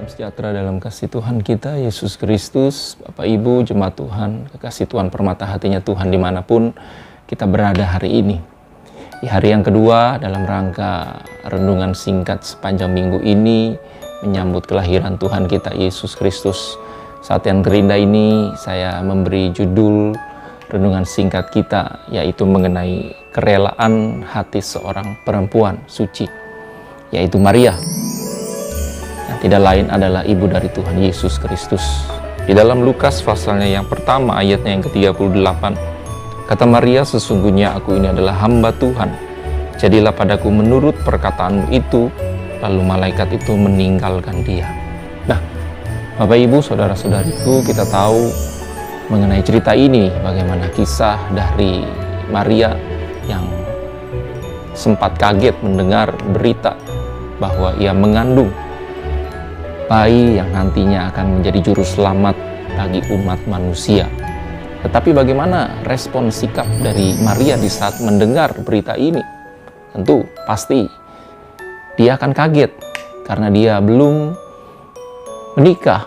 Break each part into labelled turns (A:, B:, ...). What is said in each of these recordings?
A: Sejahtera dalam kasih Tuhan kita Yesus Kristus, Bapak Ibu jemaat Tuhan, kekasih Tuhan, permata hatinya Tuhan dimanapun kita berada hari ini. Di hari yang kedua dalam rangka renungan singkat sepanjang minggu ini menyambut kelahiran Tuhan kita Yesus Kristus. Saat yang terindah ini saya memberi judul renungan singkat kita, yaitu mengenai kerelaan hati seorang perempuan suci, yaitu Maria. Yang tidak lain adalah ibu dari Tuhan Yesus Kristus. Di dalam Lukas pasalnya yang pertama ayatnya yang ke-38, kata Maria, sesungguhnya aku ini adalah hamba Tuhan, jadilah padaku menurut perkataanmu itu. Lalu malaikat itu meninggalkan dia. Nah, Bapak Ibu, saudara-saudariku, kita tahu mengenai cerita ini, bagaimana kisah dari Maria yang sempat kaget mendengar berita bahwa ia mengandung bayi yang nantinya akan menjadi juru selamat bagi umat manusia. Tetapi bagaimana respon sikap dari Maria di saat mendengar berita ini? Tentu pasti dia akan kaget karena dia belum menikah.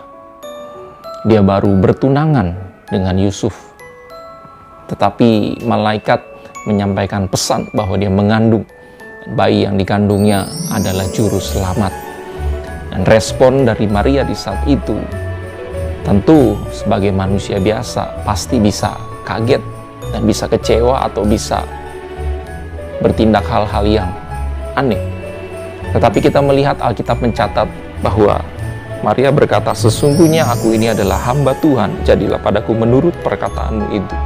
A: Dia baru bertunangan dengan Yusuf. Tetapi malaikat menyampaikan pesan bahwa dia mengandung, dan bayi yang dikandungnya adalah juru selamat. Dan respon dari Maria di saat itu, tentu sebagai manusia biasa pasti bisa kaget dan bisa kecewa atau bisa bertindak hal-hal yang aneh. Tetapi kita melihat Alkitab mencatat bahwa Maria berkata, sesungguhnya aku ini adalah hamba Tuhan, jadilah padaku menurut perkataanmu itu.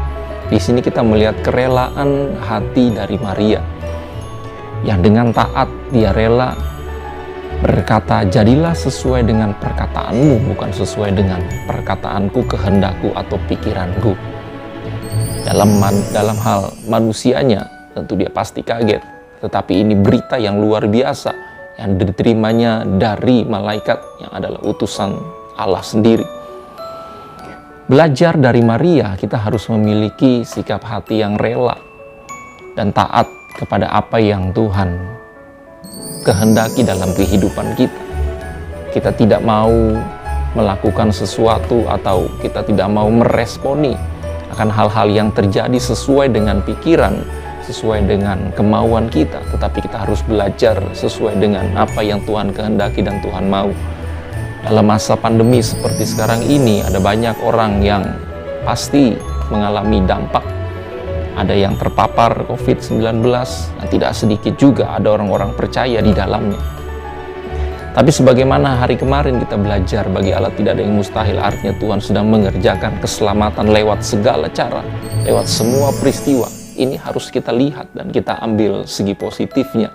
A: Di sini kita melihat kerelaan hati dari Maria, yang dengan taat dia rela berkata, jadilah sesuai dengan perkataanmu, bukan sesuai dengan perkataanku, kehendakku, atau pikiranku. Dalam hal manusianya, tentu dia pasti kaget. Tetapi ini berita yang luar biasa, yang diterimanya dari malaikat yang adalah utusan Allah sendiri. Belajar dari Maria, kita harus memiliki sikap hati yang rela dan taat kepada apa yang Tuhan kehendaki dalam kehidupan kita. Kita tidak mau melakukan sesuatu atau kita tidak mau meresponi akan hal-hal yang terjadi sesuai dengan pikiran, sesuai dengan kemauan kita, tetapi kita harus belajar sesuai dengan apa yang Tuhan kehendaki dan Tuhan mau. Dalam masa pandemi seperti sekarang ini, ada banyak orang yang pasti mengalami dampak. Ada yang terpapar COVID-19, dan tidak sedikit juga ada orang-orang percaya di dalamnya. Tapi sebagaimana hari kemarin kita belajar, bagi Allah tidak ada yang mustahil, artinya Tuhan sedang mengerjakan keselamatan lewat segala cara, lewat semua peristiwa. Ini harus kita lihat dan kita ambil segi positifnya.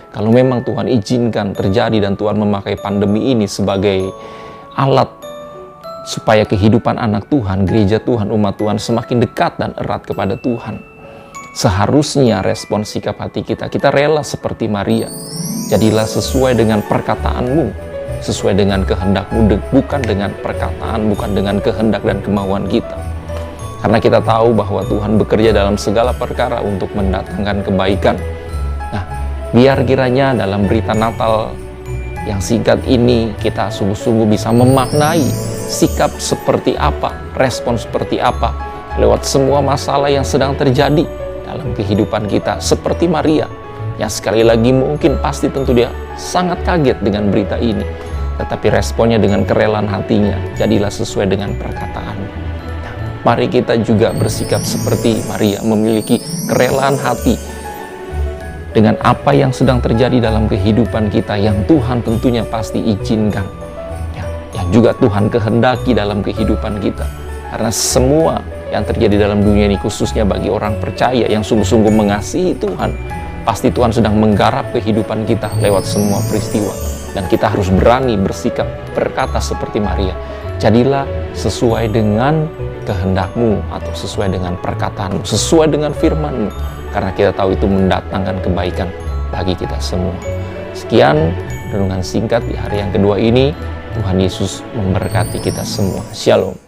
A: Kalau memang Tuhan izinkan terjadi dan Tuhan memakai pandemi ini sebagai alat supaya kehidupan anak Tuhan, gereja Tuhan, umat Tuhan semakin dekat dan erat kepada Tuhan, seharusnya respon sikap hati kita rela seperti Maria. Jadilah sesuai dengan perkataanmu, sesuai dengan kehendakmu, bukan dengan perkataan, bukan dengan kehendak dan kemauan kita. Karena kita tahu bahwa Tuhan bekerja dalam segala perkara untuk mendatangkan kebaikan. Nah, biar kiranya dalam berita Natal yang singkat ini kita sungguh-sungguh bisa memaknai sikap seperti apa, respon seperti apa lewat semua masalah yang sedang terjadi dalam kehidupan kita, seperti Maria yang sekali lagi mungkin pasti tentu dia sangat kaget dengan berita ini, tetapi responnya dengan kerelaan hatinya, jadilah sesuai dengan perkataan. Nah, mari kita juga bersikap seperti Maria, memiliki kerelaan hati dengan apa yang sedang terjadi dalam kehidupan kita, yang Tuhan tentunya pasti izinkan, yang juga Tuhan kehendaki dalam kehidupan kita. Karena semua yang terjadi dalam dunia ini, khususnya bagi orang percaya yang sungguh-sungguh mengasihi Tuhan, pasti Tuhan sedang menggarap kehidupan kita lewat semua peristiwa. Dan kita harus berani bersikap, berkata seperti Maria, Jadilah sesuai dengan kehendak-Mu atau sesuai dengan perkataan-Mu, sesuai dengan firman-Mu. Karena kita tahu itu mendatangkan kebaikan bagi kita semua. Sekian renungan singkat di hari yang kedua ini. Tuhan Yesus memberkati kita semua. Shalom.